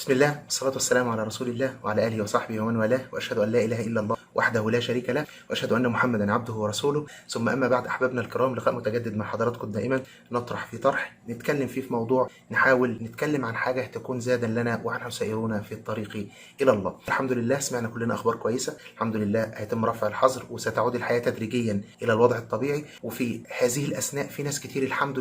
بسم الله والصلاة والسلام على رسول الله وعلى آله وصحبه ومن والاه، وأشهد أن لا إله إلا الله وحده لا شريك له، وأشهد أن محمدا عبده ورسوله. ثم أما بعد، أحبابنا الكرام، لقاء متجدد مع حضراتكم دائما نطرح في طرح نتكلم فيه في موضوع، نحاول نتكلم عن حاجة تكون زادا لنا ونحن سائرون في الطريق إلى الله. الحمد لله سمعنا كلنا أخبار كويسة، الحمد لله هيتم رفع الحظر وستعود الحياة تدريجيا إلى الوضع الطبيعي. وفي هذه الأثناء في ناس كتير الحمد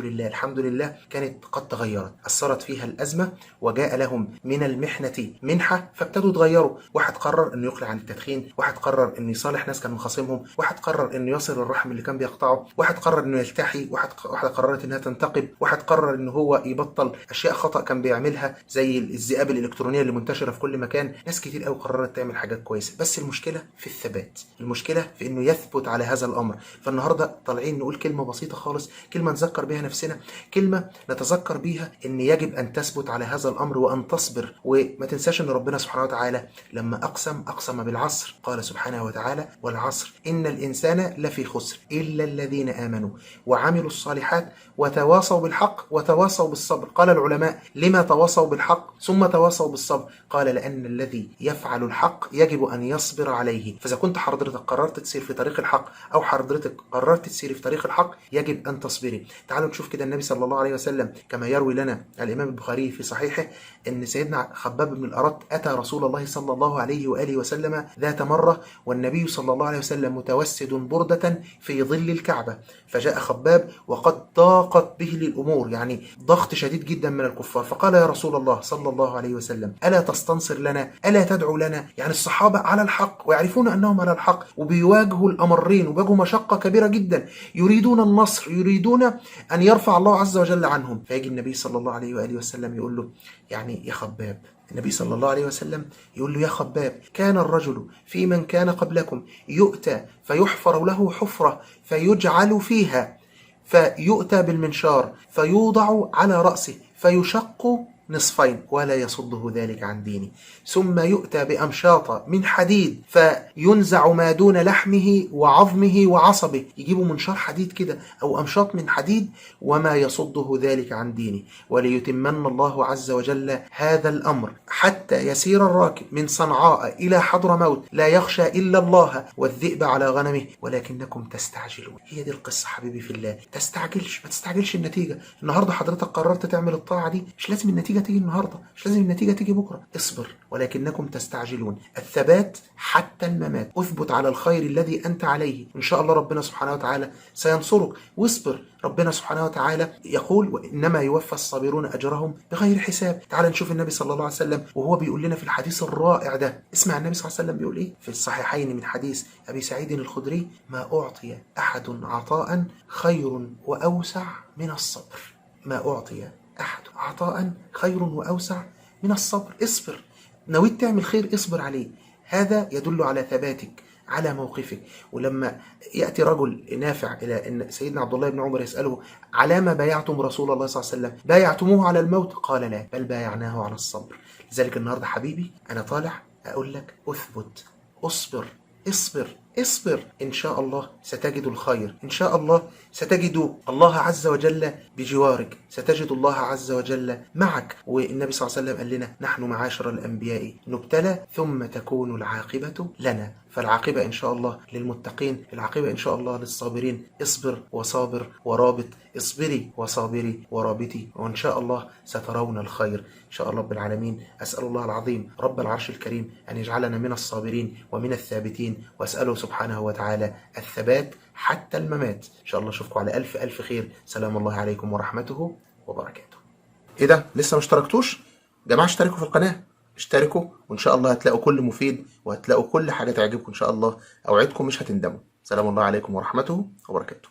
لله كانت قد تغيرت، أثرت فيها الأزمة وجاء لهم من المحنة منحة فابتدوا يتغيروا. واحد قرر انه يقلع عن التدخين، واحد قرر انه يصالح ناس كان مخاصمهم، واحد قرر انه يصل الرحم اللي كان بيقطعه، واحد قرر انه يلتحي، واحدة قررت انها تنتقب، واحد قرر انه هو يبطل اشياء خطأ كان بيعملها زي الذئاب الالكترونية اللي منتشرة في كل مكان. ناس كتير قوي قررت تعمل حاجات كويسة، بس المشكلة في الثبات، المشكلة في انه يثبت على هذا الامر. فالنهارده طالعين نقول كلمة بسيطة خالص، كلمة نذكر بها نفسنا، كلمة نتذكر بيها ان يجب ان تثبت على هذا الامر وان تصبر. وما تنساش ان ربنا سبحانه وتعالى لما اقسم بالعصر قال سبحانه وتعالى: والعصر ان الانسان لفي خسر الا الذين امنوا وعملوا الصالحات وتواصوا بالحق وتواصوا بالصبر. قال العلماء: لما تواصوا بالحق ثم تواصوا بالصبر؟ قال: لان الذي يفعل الحق يجب ان يصبر عليه. فاذا كنت حضرتك قررت تسير في طريق الحق او حضرتك قررت تسير في طريق الحق يجب ان تصبري. تعالوا نشوف كده النبي صلى الله عليه وسلم كما يروي لنا الامام البخاري في صحيحه ان سيدنا خباب بن الأرت أتى رسول الله صلى الله عليه وآله وسلم ذات مرة والنبي صلى الله عليه وسلم متوسد بردة في ظل الكعبة، فجاء خباب وقد ضاقت به الأمور، يعني ضغط شديد جدا من الكفار، فقال: يا رسول الله صلى الله عليه وسلم ألا تستنصر لنا، ألا تدعو لنا؟ يعني الصحابة على الحق ويعرفون أنهم على الحق وبيواجهوا الأمرين وبيواجهوا مشقة كبيرة جدا، يريدون النصر، يريدون أن يرفع الله عز وجل عنهم. فيجي النبي صلى الله عليه وآله وسلم يقول له: يعني يا خباب، النبي صلى الله عليه وسلم يقول له: يا خباب، كان الرجل في من كان قبلكم يؤتى فيحفر له حفرة فيجعل فيها، فيؤتى بالمنشار فيوضع على رأسه فيشق نصفين ولا يصده ذلك عن دينه، ثم يؤتى بأمشاط من حديد فينزع ما دون لحمه وعظمه وعصبه، يجيبوا منشار حديد كده أو أمشاط من حديد، وما يصده ذلك عن دينه، وليتمن الله عز وجل هذا الأمر حتى يسير الراكب من صنعاء إلى حضرموت لا يخشى إلا الله والذئب على غنمه ولكنكم تستعجلون. هي دي القصة حبيبي في الله، تستعجلش، ما تستعجلش النتيجة. النهاردة حضرتك قررت تعمل الطاعة دي، مش لازم النتيجة تيجي النهاردة، مش لازم النتيجة تيجي بكرة. اصبر ولكنكم تستعجلون. الثبات حتى الممات، اثبت على الخير الذي أنت عليه، إن شاء الله ربنا سبحانه وتعالى سينصرك. واصبر، ربنا سبحانه وتعالى يقول: وإنما يوفى الصابرون أجرهم بغير حساب. تعال نشوف النبي صلى الله عليه وسلم وهو بيقول لنا في الحديث الرائع ده. اسمع النبي صلى الله عليه وسلم بيقول إيه في الصحيحين من حديث أبي سعيد الخدري: ما أعطي أحد عطاء خير وأوسع من الصبر. ما أعطي أحد عطاء خير وأوسع من الصبر. اصبر، نويت تعمل خير اصبر عليه، هذا يدل على ثباتك على موقفك. ولما يأتي رجل نافع إلى أن سيدنا عبد الله بن عمر يسأله: على ما بايعتم رسول الله صلى الله عليه وسلم؟ بايعتموه على الموت؟ قال: لا، بل بايعناه على الصبر. لذلك النهاردة حبيبي أنا طالع أقول لك: أثبت، أصبر، اصبر، إن شاء الله ستجد الخير، إن شاء الله ستجد الله عز وجل بجوارك، ستجد الله عز وجل معك. والنبي صلى الله عليه وسلم قال لنا: نحن معاشر الأنبياء نبتلى ثم تكون العاقبة لنا. فالعاقبة إن شاء الله للمتقين، العاقبة إن شاء الله للصابرين. اصبر وصابر ورابط، اصبري وصابري ورابطي، وإن شاء الله سترون الخير إن شاء الله رب العالمين. أسأل الله العظيم رب العرش الكريم أن يجعلنا من الصابرين ومن الثابتين، وأسأله سبحانه وتعالى الثبات حتى الممات. إن شاء الله أشوفكم على ألف ألف خير. سلام الله عليكم ورحمته وبركاته. إيه ده؟ لسه ما اشتركتوش؟ جماعة اشتركوا في القناة، اشتركوا وإن شاء الله هتلاقوا كل مفيد وهتلاقوا كل حاجة تعجبكم إن شاء الله. أوعدكم مش هتندموا. سلام الله عليكم ورحمته وبركاته.